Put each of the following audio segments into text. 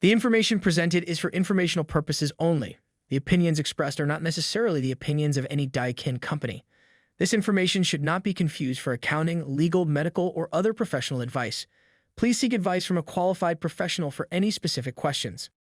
The information presented is for informational purposes only. The opinions expressed are not necessarily the opinions of any Daikin company. This information should not be confused for accounting, legal, medical, or other professional advice. Please seek advice from a qualified professional for any specific questions.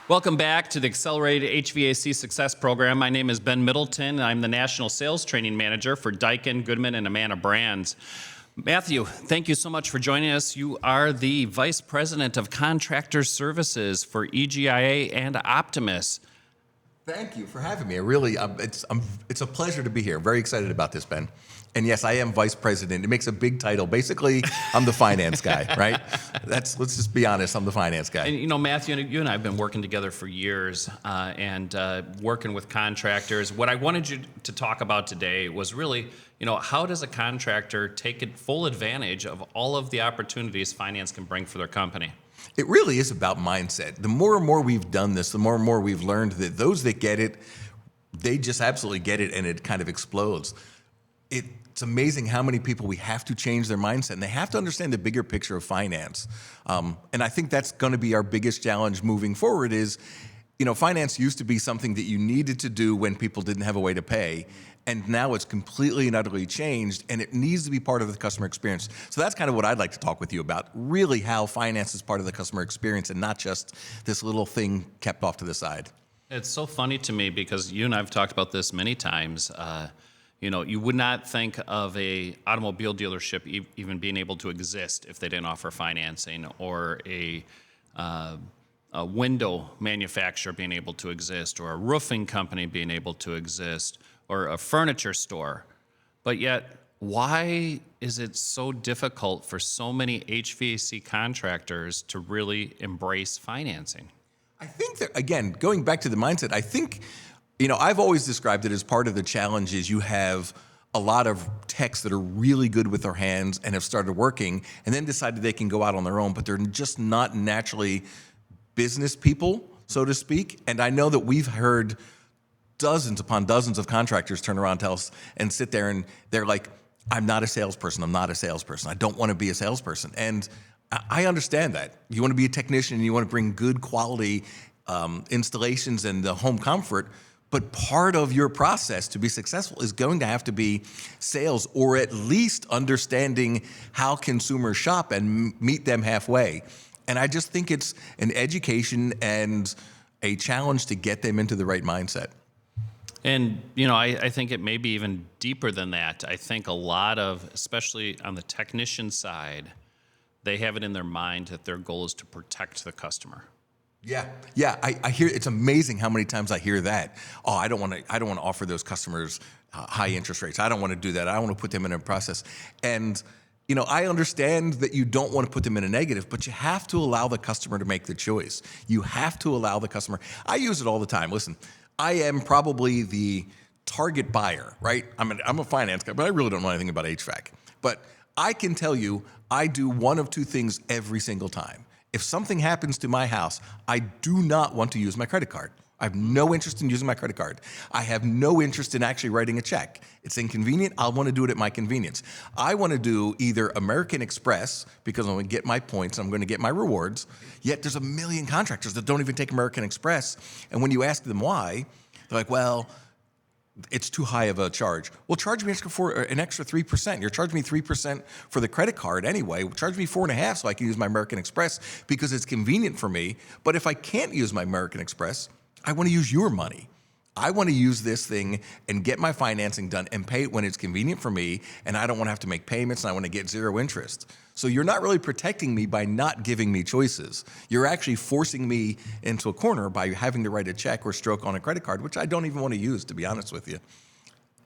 Welcome back to the Accelerated HVAC Success Program. My name is Ben Middleton, and I'm the National Sales Training Manager for Daikin, Goodman, and Amana brands. Matthew, thank you so much for joining us. You are the Vice President of Contractor Services for EGIA and Optimus. Thank you for having me. It's a pleasure to be here. Very excited about this, Ben. And yes, I am vice president. It makes a big title. Basically, I'm the finance guy, right? Let's just be honest. I'm the finance guy. And you know, Matthew, you and I have been working together for years and working with contractors. What I wanted you to talk about today was really, how does a contractor take full advantage of all of the opportunities finance can bring for their company? It really is about mindset. The more and more we've done this, the more and more we've learned that those that get it, they just absolutely get it, and it kind of explodes. It's amazing how many people we have to change their mindset, and they have to understand the bigger picture of finance. And I think that's going to be our biggest challenge moving forward is, finance used to be something that you needed to do when people didn't have a way to pay. And now it's completely and utterly changed, and it needs to be part of the customer experience. So that's kind of what I'd like to talk with you about, really how finance is part of the customer experience and not just this little thing kept off to the side. It's so funny to me because you and I have talked about this many times. You would not think of a automobile dealership even being able to exist if they didn't offer financing, or a window manufacturer being able to exist, or a roofing company being able to exist, or a furniture store. But yet, why is it so difficult for so many HVAC contractors to really embrace financing? I think that, again, going back to the mindset, I think, I've always described it as part of the challenge is you have a lot of techs that are really good with their hands and have started working and then decided they can go out on their own, but they're just not naturally business people, so to speak. And I know that we've heard dozens upon dozens of contractors turn around, tell us, and sit there and they're like, I'm not a salesperson. I'm not a salesperson. I don't want to be a salesperson. And I understand that. You want to be a technician and you want to bring good quality installations and the home comfort, but part of your process to be successful is going to have to be sales, or at least understanding how consumers shop and meet them halfway. And I just think it's an education and a challenge to get them into the right mindset. And, I think it may be even deeper than that. I think a lot of, especially on the technician side, they have it in their mind that their goal is to protect the customer. Yeah. I hear, it's amazing how many times I hear that. Oh, I don't want to offer those customers high interest rates. I don't want to do that. I want to put them in a process. And, I understand that you don't want to put them in a negative, but you have to allow the customer to make the choice. You have to allow the customer. I use it all the time. Listen, I am probably the target buyer, right? I'm a finance guy, but I really don't know anything about HVAC. But I can tell you, I do one of two things every single time. If something happens to my house, I do not want to use my credit card. I have no interest in using my credit card. I have no interest in actually writing a check. It's inconvenient. I want to do it at my convenience. I want to do either American Express because I'm going to get my points, I'm going to get my rewards, yet there's a million contractors that don't even take American Express. And when you ask them why, they're like, well, it's too high of a charge. Well, charge me an extra 3%. You're charging me 3% for the credit card anyway. Charge me 4.5% so I can use my American Express because it's convenient for me. But if I can't use my American Express, I want to use your money. I want to use this thing and get my financing done and pay it when it's convenient for me, and I don't want to have to make payments, and I want to get zero interest. So you're not really protecting me by not giving me choices. You're actually forcing me into a corner by having to write a check or stroke on a credit card, which I don't even want to use, to be honest with you.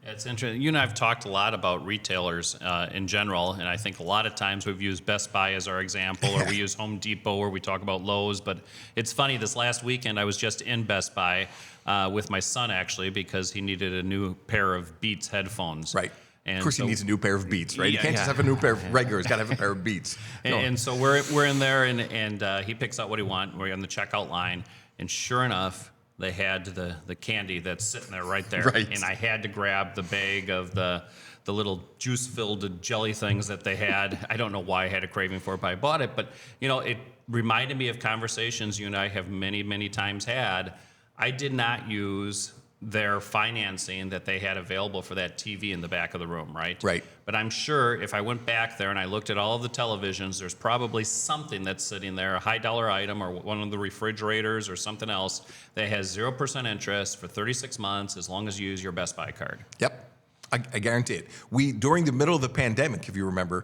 It's interesting. You and I have talked a lot about retailers in general, and I think a lot of times we've used Best Buy as our example, or we use Home Depot, or we talk about Lowe's. But it's funny, this last weekend I was just in Best Buy with my son, actually, because he needed a new pair of Beats headphones. Right. And Of course, he needs a new pair of Beats, right? You can't just have a new pair of regulars. Got to have a pair of Beats. And so we're in there, and he picks out what he wants. We're on the checkout line, and sure enough, they had the candy that's sitting there right there. Right. And I had to grab the bag of the little juice-filled jelly things that they had. I don't know why I had a craving for it, but I bought it. But, it reminded me of conversations you and I have many, many times had. I did not use their financing that they had available for that TV in the back of the room, right? Right. But I'm sure if I went back there and I looked at all of the televisions, there's probably something that's sitting there, a high dollar item or one of the refrigerators or something else that has 0% interest for 36 months as long as you use your Best Buy card. Yep, I guarantee it. During the middle of the pandemic, if you remember,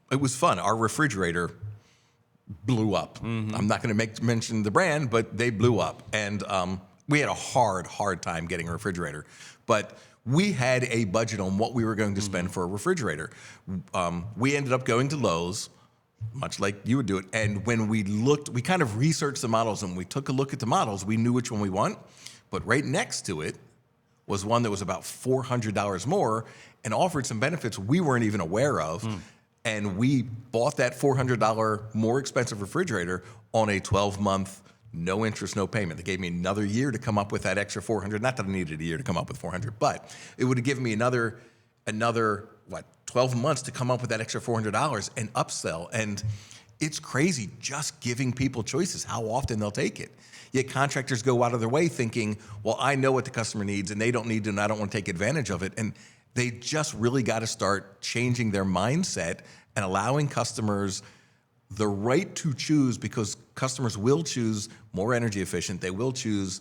it was fun. Our refrigerator blew up. Mm-hmm. I'm not going to mention the brand, but they blew up. And we had a hard time getting a refrigerator. But we had a budget on what we were going to spend for a refrigerator. We ended up going to Lowe's, much like you would do it. And when we looked, we kind of researched the models, and we took a look at the models. We knew which one we want. But right next to it was one that was about $400 more and offered some benefits we weren't even aware of. And we bought that $400 more expensive refrigerator on a 12-month, no interest, no payment. They gave me another year to come up with that extra $400. Not that I needed a year to come up with $400, but it would have given me another 12 months to come up with that extra $400 and upsell. And it's crazy just giving people choices, how often they'll take it. Yet contractors go out of their way thinking, well, I know what the customer needs and they don't need to, and I don't want to take advantage of it. And they just really got to start changing their mindset and allowing customers the right to choose, because customers will choose more energy efficient. They will choose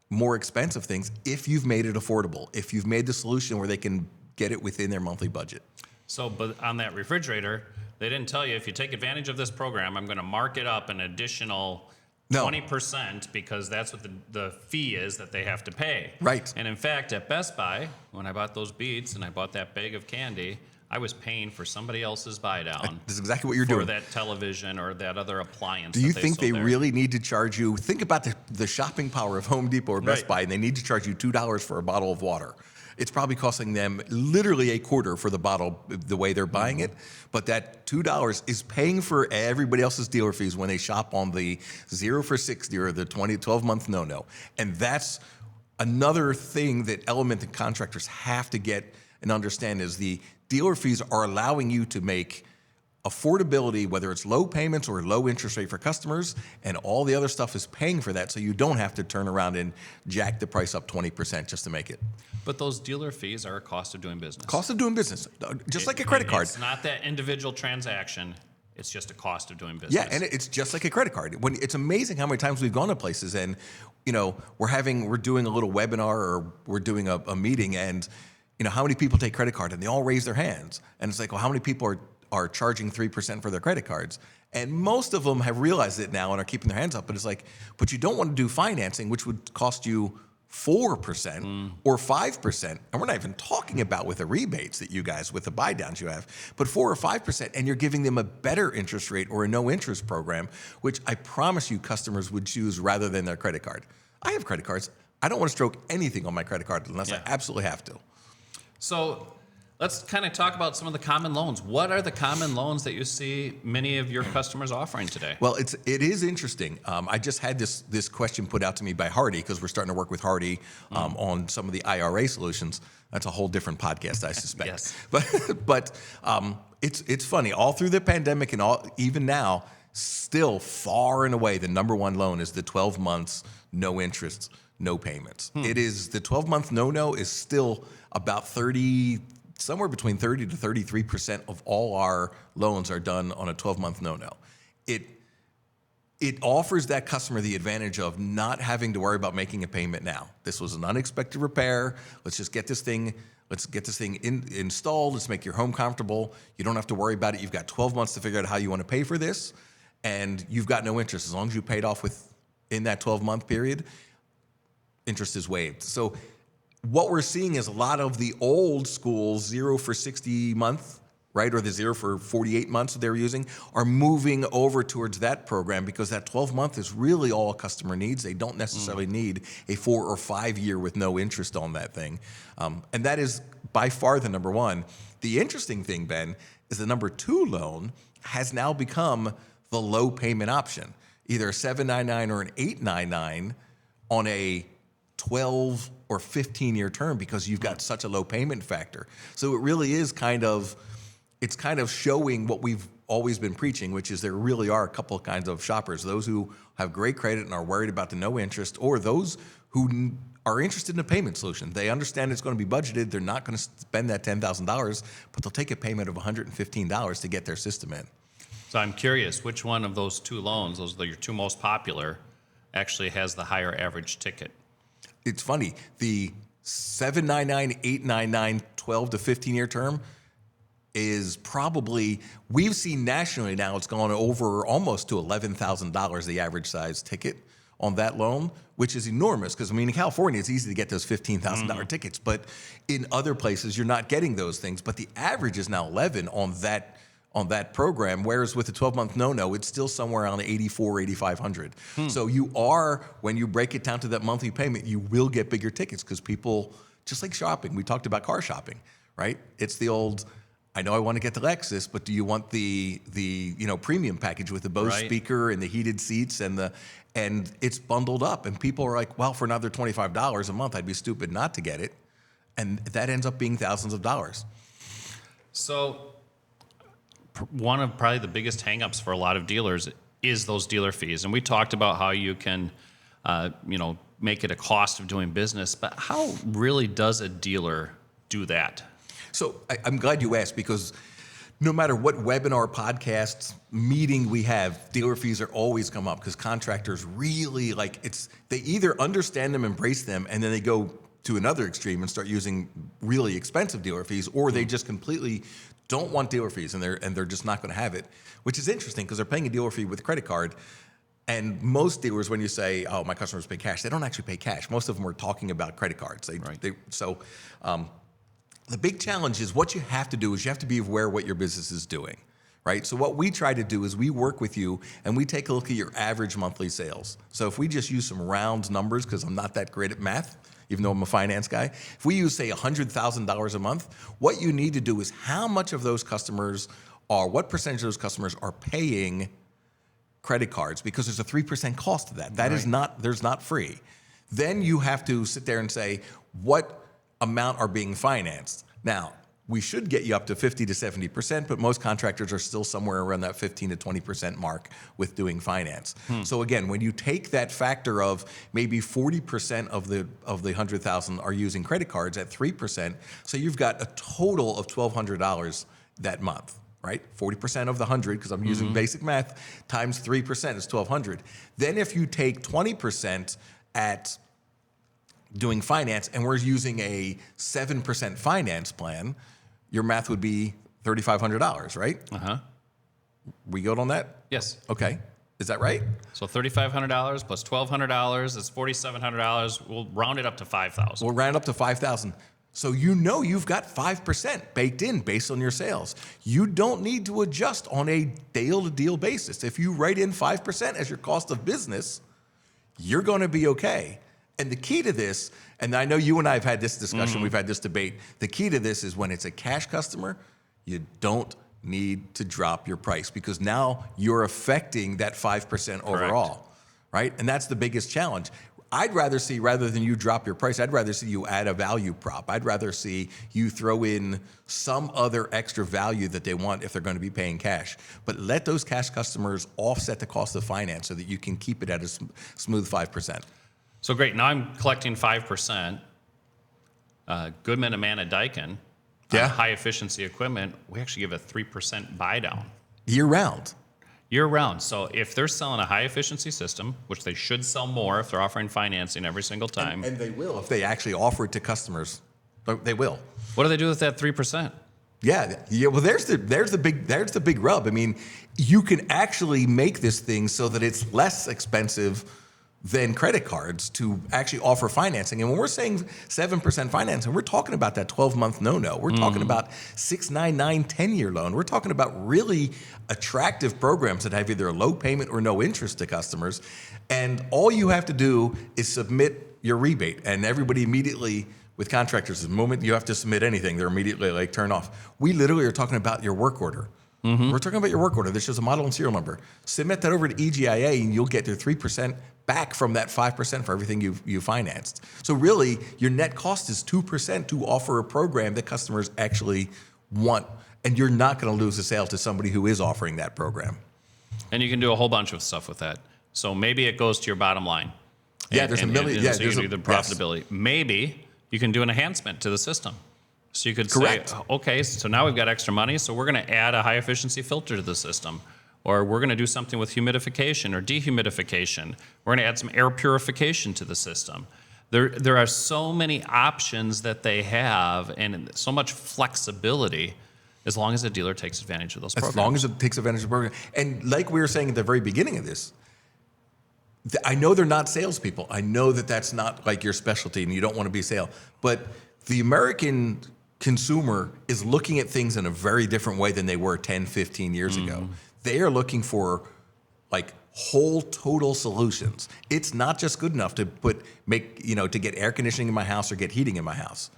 more expensive things if you've made it affordable, if you've made the solution where they can get it within their monthly budget. So, but on that refrigerator, they didn't tell you, if you take advantage of this program, I'm going to mark it up an additional 20% because that's what the fee is that they have to pay. Right. And in fact, at Best Buy, when I bought those Beats and I bought that bag of candy, I was paying for somebody else's buy down. That's exactly what you're for doing. that television or that other appliance. Do you think sold they there. really need to charge you? Think about the shopping power of Home Depot or Best Right. Buy, and they need to charge you $2 for a bottle of water. It's probably costing them literally a quarter for the bottle, the way they're buying it. But that $2 is paying for everybody else's dealer fees when they shop on the 0 for 60 or the 12-month no-no. And that's another thing that Element and contractors have to get and understand, is the dealer fees are allowing you to make affordability, whether it's low payments or low interest rate for customers, and all the other stuff is paying for that, so you don't have to turn around and jack the price up 20% just to make it. But those dealer fees are a cost of doing business. Cost of doing business, just like a credit card. It's not that individual transaction. It's just a cost of doing business. Yeah, and it's just like a credit card. It's amazing how many times we've gone to places and, we're doing a little webinar or we're doing a meeting, and, how many people take credit card, and they all raise their hands. And it's like, well, how many people are charging 3% for their credit cards? And most of them have realized it now and are keeping their hands up. But it's like, but you don't want to do financing, which would cost you 4% or 5%. And we're not even talking about with the rebates that you guys, with the buy downs you have, but 4 or 5%. And you're giving them a better interest rate or a no interest program, which I promise you customers would choose rather than their credit card. I have credit cards. I don't want to stroke anything on my credit card unless I absolutely have to. So let's kind of talk about some of the common loans. What are the common loans that you see many of your customers offering today? Well, it is interesting. I just had this question put out to me by Hardy, because we're starting to work with Hardy on some of the IRA solutions. That's a whole different podcast, I suspect. Yes. But it's funny. All through the pandemic and even now, still far and away the number one loan is the 12 months, no interest, no payments. It is the 12-month no is still about somewhere between 30 to 33% of all our loans are done on a 12-month no. It offers that customer the advantage of not having to worry about making a payment now. This was an unexpected repair. Let's just get this thing. Let's get this thing installed. Let's make your home comfortable. You don't have to worry about it. You've got 12 months to figure out how you want to pay for this, and you've got no interest. As long as you paid off in that 12-month period, interest is waived. So what we're seeing is a lot of the old school 0 for 60 month right, or the 0 for 48 months that they're using, are moving over towards that program because that 12-month is really all a customer needs. They don't necessarily need a 4 or 5 year with no interest on that thing. And that is by far the number one. The interesting thing, Ben, is the number 2 loan has now become the low payment option, either a 799 or an 899 on a 12 or 15-year term because you've got such a low payment factor. So it really is kind of showing what we've always been preaching, which is there really are a couple of kinds of shoppers: those who have great credit and are worried about the no interest, or those who are interested in a payment solution. They understand it's going to be budgeted. They're not going to spend that $10,000, but they'll take a payment of $115 to get their system in. So I'm curious, which one of those 2 loans, those are your 2 most popular, actually has the higher average ticket? It's funny, the 799, 899, 12 to 15-year term is probably, we've seen nationally now, it's gone over almost to $11,000, the average size ticket on that loan, which is enormous because, I mean, in California, it's easy to get those $15,000 tickets, but in other places, you're not getting those things. But the average is now 11 on that program, whereas with the 12-month no-no, it's still somewhere around 84, 8,500. So you are, when you break it down to that monthly payment, you will get bigger tickets because people, just like shopping, we talked about car shopping, right? It's the old, I know I want to get the Lexus, but do you want the premium package with the Bose speaker and the heated seats and it's bundled up, and people are like, well, for another $25 a month, I'd be stupid not to get it, and that ends up being thousands of dollars. So one of probably the biggest hangups for a lot of dealers is those dealer fees, and we talked about how you can, make it a cost of doing business. But how really does a dealer do that? So I'm glad you asked, because no matter what webinar, podcast, meeting we have, dealer fees are always come up because contractors really they either understand them, embrace them, and then they go to another extreme and start using really expensive dealer fees, or they just completely don't want dealer fees and they're just not going to have it, which is interesting because they're paying a dealer fee with a credit card. And most dealers, when you say, oh, my customers pay cash, they don't actually pay cash. Most of them are talking about credit cards. The big challenge is what you have to do is you have to be aware of what your business is doing, right? So what we try to do is we work with you and we take a look at your average monthly sales. So if we just use some round numbers, because I'm not that great at math, even though I'm a finance guy, if we use, say, $100,000 a month, what you need to do is how much of those customers what percentage of those customers are paying credit cards, because there's a 3% cost to that. That is not free. Then you have to sit there and say, what amount are being financed? Now, we should get you up to 50 to 70%, but most contractors are still somewhere around that 15 to 20% mark with doing finance. So again, when you take that factor of maybe 40% of the 100,000 are using credit cards at 3%, so you've got a total of $1,200 that month, right? 40% of the 100, because I'm using basic math, times 3% is 1,200. Then if you take 20% at doing finance, and we're using a 7% finance plan, your math would be $3,500, right? We good on that? Yes. Okay. Is that right? So $3,500 plus $1,200 is $4,700. We'll round it up to $5,000. We'll round up to $5,000. So you've got 5% baked in based on your sales. You don't need to adjust on a deal-to-deal basis. If you write in 5% as your cost of business, you're going to be okay. And the key to this, and I know you and I have had this discussion, we've had this debate, the key to this is when it's a cash customer, you don't need to drop your price because now you're affecting that 5% overall, right? And that's the biggest challenge. I'd rather see, rather than you drop your price, I'd rather see you add a value prop. I'd rather see you throw in some other extra value that they want if they're going to be paying cash. But let those cash customers offset the cost of finance so that you can keep it at a smooth 5%. So great. Now I'm collecting 5%. Goodman, Amana, Daikin, high efficiency equipment, we actually give a 3% buy down. Year round. Year round. So if they're selling a high efficiency system, which they should sell more if they're offering financing every single time. And they will if they actually offer it to customers. They will. What do they do with that 3%? Yeah. Well, there's the big rub. I mean, you can actually make this thing so that it's less expensive than credit cards to actually offer financing. And when we're saying 7% financing, we're talking about that 12-month no-no. We're talking about 6, 9, 9, 10-year loan. We're talking about really attractive programs that have either a low payment or no interest to customers. And all you have to do is submit your rebate. And everybody immediately, with contractors, the moment you have to submit anything, they're immediately like turned off. We literally are talking about your work order. We're talking about your work order. This is a model and serial number. Submit that over to EGIA and you'll get your 3% back from that 5% for everything you financed. So really, your net cost is 2% to offer a program that customers actually want, and you're not going to lose a sale to somebody who is offering that program. And you can do a whole bunch of stuff with that. So maybe it goes to your bottom line. Yeah, there's a million. Yeah, so you can do the profitability. Yes. Maybe you can do an enhancement to the system. So you could Correct. say, okay, so now we've got extra money, so we're going to add a high efficiency filter to the system. Or we're going to do something with humidification or dehumidification. We're going to add some air purification to the system. There are so many options that they have and so much flexibility as long as the dealer takes advantage of those programs. As long as it takes advantage of the program. And like we were saying at the very beginning of this, I know they're not salespeople. I know that that's not like your specialty and you don't want to be a sale. But the American consumer is looking at things in a very different way than they were 10, 15 years ago. They are looking for like whole total solutions. It's not just good enough to to get air conditioning in my house or get heating in my house.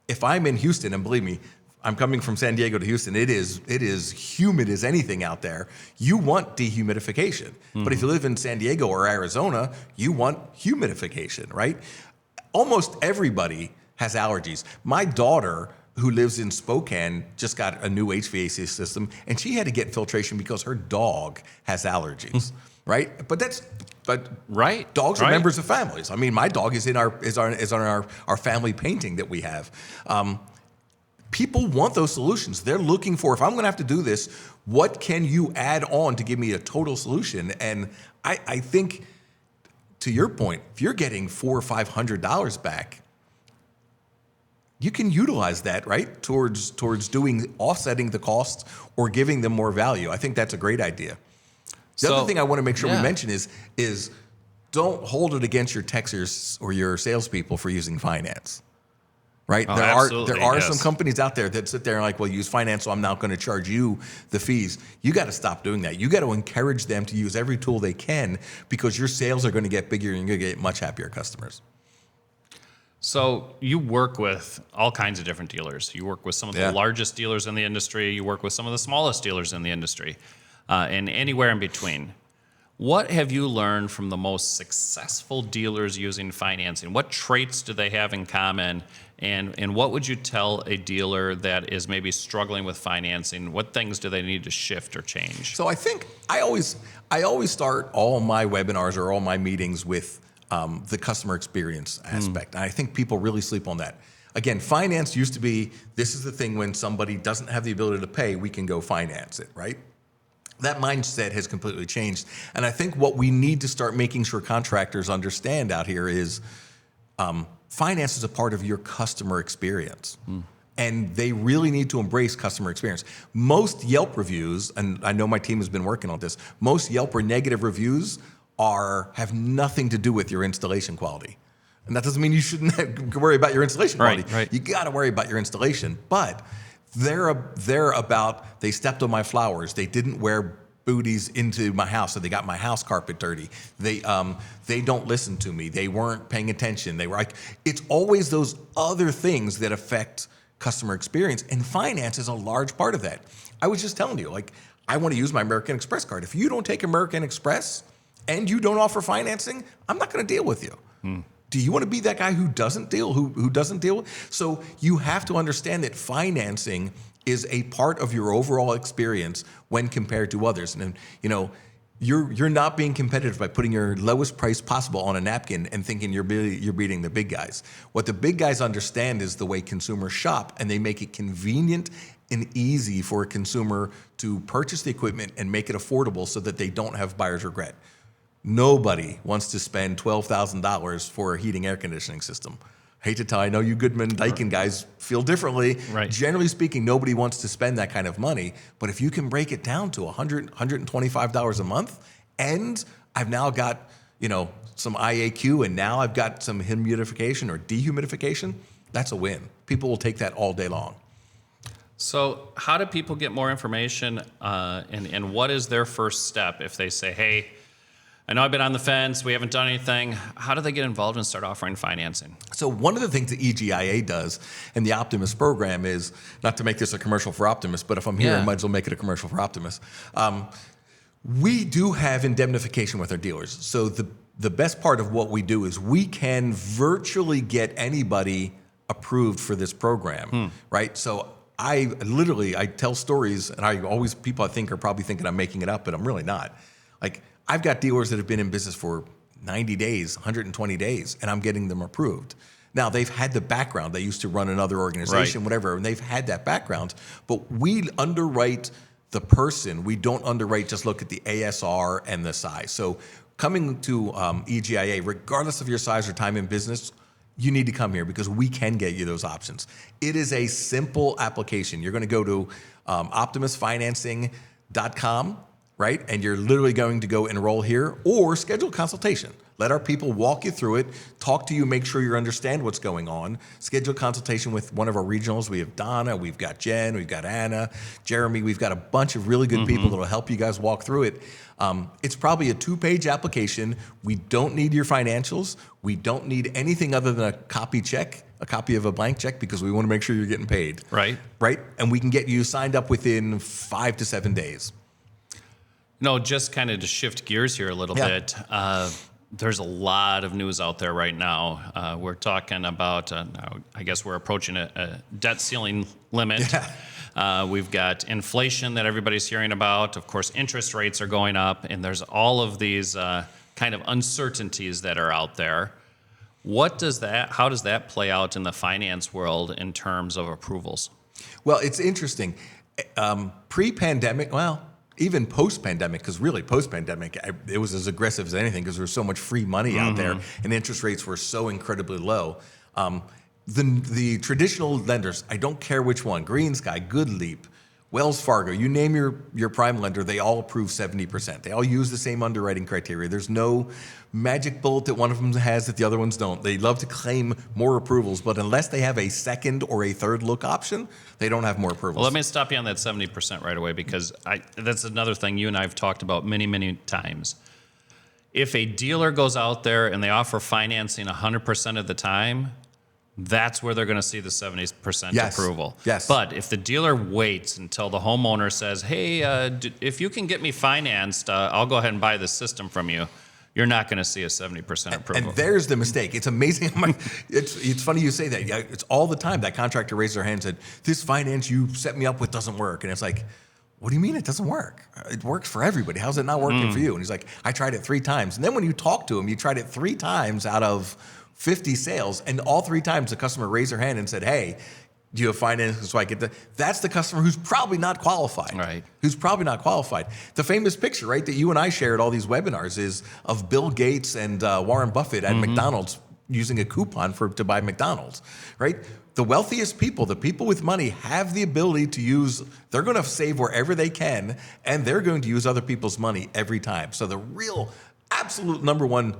If I'm in Houston, and believe me, I'm coming from San Diego to Houston, it is humid as anything out there. You want dehumidification. But if you live in San Diego or Arizona, you want humidification, right? Almost everybody has allergies. My daughter, who lives in Spokane, just got a new HVAC system, and she had to get filtration because her dog has allergies, right? But dogs are members of families. I mean, my dog is on our family painting that we have. People want those solutions. They're looking for, if I'm going to have to do this, what can you add on to give me a total solution? And I think, to your point, if you're getting $400 or $500 back, you can utilize that, right, towards offsetting the costs or giving them more value. I think that's a great idea. The other thing I want to make sure we mention is don't hold it against your techers or your salespeople for using finance, right? Oh, there are some companies out there that sit there and like, well, use finance, so I'm not going to charge you the fees. You got to stop doing that. You got to encourage them to use every tool they can because your sales are going to get bigger and you're going to get much happier customers. So you work with all kinds of different dealers. You work with some of the largest dealers in the industry. You work with some of the smallest dealers in the industry, and anywhere in between. What have you learned from the most successful dealers using financing? What traits do they have in common? And what would you tell a dealer that is maybe struggling with financing? What things do they need to shift or change? So I think I always start all my webinars or all my meetings with the customer experience aspect. And I think people really sleep on that. Again, finance used to be, this is the thing when somebody doesn't have the ability to pay, we can go finance it, right? That mindset has completely changed. And I think what we need to start making sure contractors understand out here is finance is a part of your customer experience. And they really need to embrace customer experience. Most Yelp reviews, and I know my team has been working on this, most Yelp or negative reviews have nothing to do with your installation quality. And that doesn't mean you shouldn't worry about your installation quality. Right. You got to worry about your installation. But they're about, they stepped on my flowers. They didn't wear booties into my house, so they got my house carpet dirty. They don't listen to me. They weren't paying attention. They were like, it's always those other things that affect customer experience. And finance is a large part of that. I was just telling you, like, I want to use my American Express card. If you don't take American Express, and you don't offer financing, I'm not going to deal with you. Do you want to be that guy who doesn't deal? Who doesn't deal? So you have to understand that financing is a part of your overall experience when compared to others. And you're not being competitive by putting your lowest price possible on a napkin and thinking you're beating the big guys. What the big guys understand is the way consumers shop, and they make it convenient and easy for a consumer to purchase the equipment and make it affordable so that they don't have buyer's regret. Nobody wants to spend $12,000 for a heating air conditioning system. Hate to tell, I know you Goodman Daikin guys feel differently. Right. Generally speaking, nobody wants to spend that kind of money. But if you can break it down to $100, $125 a month, and I've now got some IAQ, and now I've got some humidification or dehumidification. That's a win. People will take that all day long. So how do people get more information, and what is their first step if they say, hey, I know I've been on the fence, we haven't done anything. How do they get involved and start offering financing? So one of the things that EGIA does in the Optimus program is, not to make this a commercial for Optimus, but if I'm here, I might as well make it a commercial for Optimus. We do have indemnification with our dealers. So the best part of what we do is we can virtually get anybody approved for this program, right? So I tell stories, and people I think are probably thinking I'm making it up, but I'm really not. Like, I've got dealers that have been in business for 90 days, 120 days, and I'm getting them approved. Now, they've had the background. They used to run another organization, whatever, and they've had that background. But we underwrite the person. We don't underwrite, just look at the ASR and the size. So coming to EGIA, regardless of your size or time in business, you need to come here because we can get you those options. It is a simple application. You're going to go to optimusfinancing.com, right? And you're literally going to go enroll here or schedule a consultation. Let our people walk you through it, talk to you, make sure you understand what's going on. Schedule a consultation with one of our regionals. We have Donna, we've got Jen, we've got Anna, Jeremy. We've got a bunch of really good people that will help you guys walk through it. It's probably a 2-page application. We don't need your financials. We don't need anything other than a copy of a blank check, because we want to make sure you're getting paid. Right. Right? And we can get you signed up within 5 to 7 days. No, just kind of to shift gears here a little bit. There's a lot of news out there right now. We're talking about, I guess we're approaching a debt ceiling limit. We've got inflation that everybody's hearing about. Of course, interest rates are going up, and there's all of these kind of uncertainties that are out there. How does that play out in the finance world in terms of approvals? Well, it's interesting. Pre-pandemic, even post-pandemic, because really post-pandemic, it was as aggressive as anything because there was so much free money out there and interest rates were so incredibly low. The traditional lenders, I don't care which one, Green Sky, Good Leap, Wells Fargo, you name your prime lender, they all approve 70%. They all use the same underwriting criteria. There's no magic bullet that one of them has that the other ones don't. They love to claim more approvals, but unless they have a second or a third look option, they don't have more approvals. Well, let me stop you on that 70% right away, because that's another thing you and I have talked about many, many times. If a dealer goes out there and they offer financing 100% of the time, that's where they're going to see the 70% approval. Yes. But if the dealer waits until the homeowner says, hey, if you can get me financed, I'll go ahead and buy this system from you, you're not going to see a 70% approval. And there's the mistake. It's amazing. It's funny you say that. Yeah, it's all the time. That contractor raised their hand and said, this finance you set me up with doesn't work. And it's like, what do you mean it doesn't work? It works for everybody. How's it not working for you? And he's like, I tried it 3 times. And then when you talk to him, you tried it 3 times out of 50 sales, and all 3 times the customer raised their hand and said, hey, do you have finance so I get that's the customer who's probably not qualified. Right. Who's probably not qualified. The famous picture, right, that you and I shared all these webinars is of Bill Gates and Warren Buffett at McDonald's using a coupon to buy McDonald's, right? The wealthiest people, the people with money, have the ability to use, they're going to save wherever they can, and they're going to use other people's money every time. So the real, absolute number one,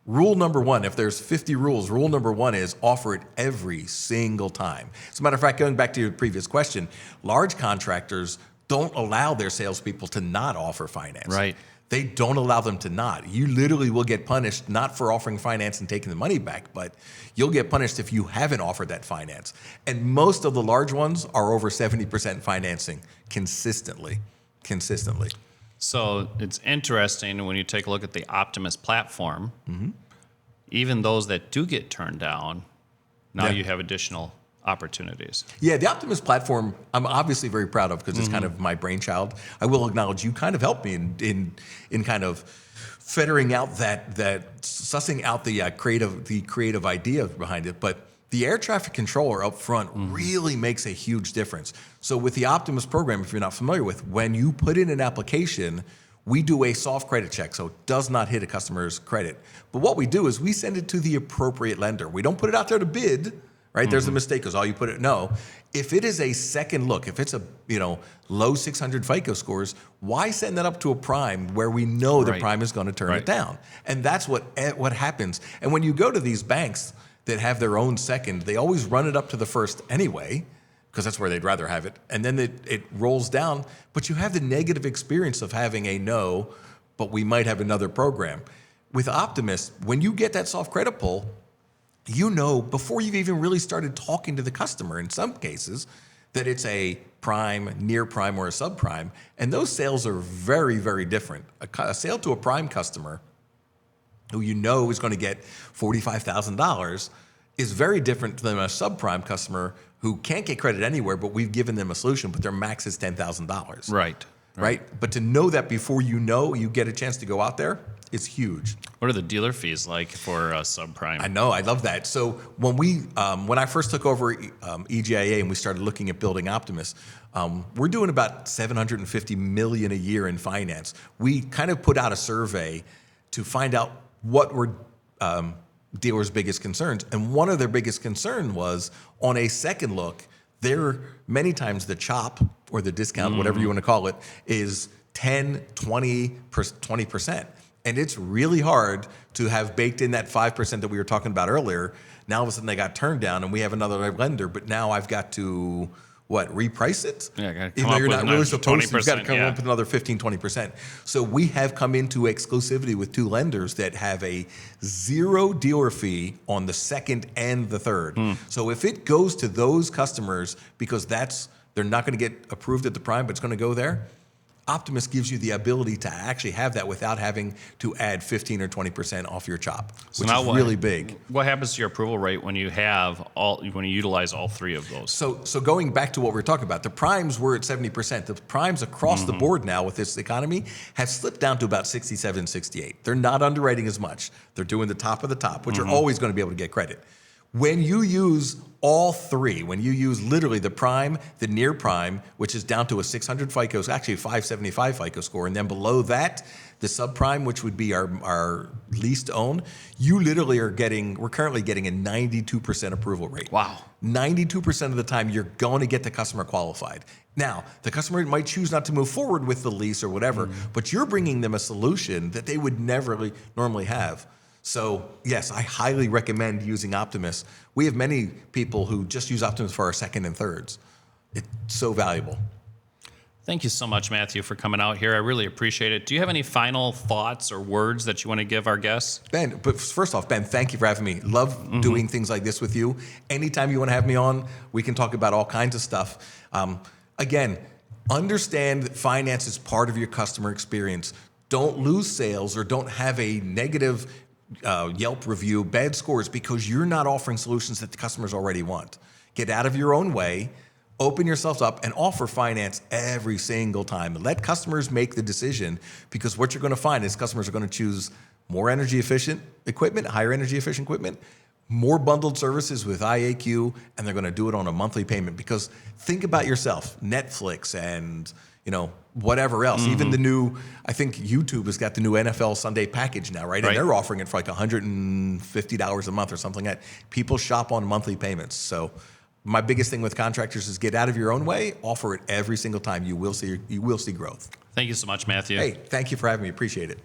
rule number 1, if there's 50 rules, rule number 1 is offer it every single time. As a matter of fact, going back to your previous question, large contractors don't allow their salespeople to not offer finance. Right. They don't allow them to not. You literally will get punished, not for offering finance and taking the money back, but you'll get punished if you haven't offered that finance. And most of the large ones are over 70% financing consistently. So it's interesting when you take a look at the Optimus platform, even those that do get turned down, now you have additional opportunities. Yeah, the Optimus platform, I'm obviously very proud of because it's kind of my brainchild. I will acknowledge you kind of helped me in kind of fettering out that sussing out the creative idea behind it. But the air traffic controller up front really makes a huge difference. So with the Optimus program, if you're not familiar with, when you put in an application, we do a soft credit check, so it does not hit a customer's credit. But what we do is we send it to the appropriate lender. We don't put it out there to bid, right? There's a mistake because all you put it, no. If it is a second look, if it's a, low 600 FICO scores, why send that up to a prime where we know the Right. prime is going to turn Right. it down? And that's what happens. And when you go to these banks that have their own second, they always run it up to the first anyway, because that's where they'd rather have it. And then it rolls down, but you have the negative experience of having a no, but we might have another program. With Optimus, when you get that soft credit pull, before you've even really started talking to the customer, in some cases, that it's a prime, near prime, or a subprime. And those sales are very, very different. A sale to a prime customer who is going to get $45,000 is very different than a subprime customer who can't get credit anywhere, but we've given them a solution, but their max is $10,000. Right? But to know that before you get a chance to go out there, it's huge. What are the dealer fees like for subprime? I know, I love that. So when I first took over EGIA and we started looking at building Optimus, we're doing about $750 million a year in finance. We kind of put out a survey to find out what were dealers' biggest concerns, and one of their biggest concern was on a second look. Many times the chop or the discount, whatever you want to call it, is 10, 20%. And it's really hard to have baked in that 5% that we were talking about earlier. Now all of a sudden they got turned down and we have another lender, but now I've got to, reprice it? Yeah, gotta come Even though up you're with not another really supposed to, you've got to 20%, come yeah. up with another 15, 20%. So we have come into exclusivity with two lenders that have a 0 dealer fee on the second and the third. So if it goes to those customers, because they're not going to get approved at the prime, but it's going to go there, Optimus gives you the ability to actually have that without having to add 15 or 20% off your chop, which is really big. What happens to your approval rate when you utilize all three of those? So going back to what we were talking about, the primes were at 70%. The primes across the board now with this economy have slipped down to about 67, 68. They're not underwriting as much. They're doing the top of the top, which are always going to be able to get credit. When you use all three, when you use literally the prime, the near prime, which is down to a 600 FICO, actually a 575 FICO score, and then below that, the subprime, which would be our least own, we're currently getting a 92% approval rate. Wow. 92% of the time, you're going to get the customer qualified. Now, the customer might choose not to move forward with the lease or whatever, but you're bringing them a solution that they would never really normally have. So yes, I highly recommend using Optimus. We have many people who just use Optimus for our second and thirds. It's so valuable. Thank you so much, Matthew, for coming out here. I really appreciate it. Do you have any final thoughts or words that you want to give our guests? Ben, but first off, Ben, thank you for having me. Love doing things like this with you. Anytime you want to have me on, we can talk about all kinds of stuff. Again, understand that finance is part of your customer experience. Don't lose sales or don't have a negative Yelp review, bad scores, because you're not offering solutions that the customers already want. Get out of your own way, open yourself up, and offer finance every single time. Let customers make the decision, because what you're going to find is customers are going to choose more energy efficient equipment, higher energy efficient equipment, more bundled services with IAQ, and they're going to do it on a monthly payment. Because think about yourself, Netflix and whatever else. Even the new, I think YouTube has got the new NFL Sunday package now, right? And they're offering it for like $150 a month or something like that. People shop on monthly payments. So my biggest thing with contractors is get out of your own way, offer it every single time. You will see growth. Thank you so much, Matthew. Hey, thank you for having me. Appreciate it.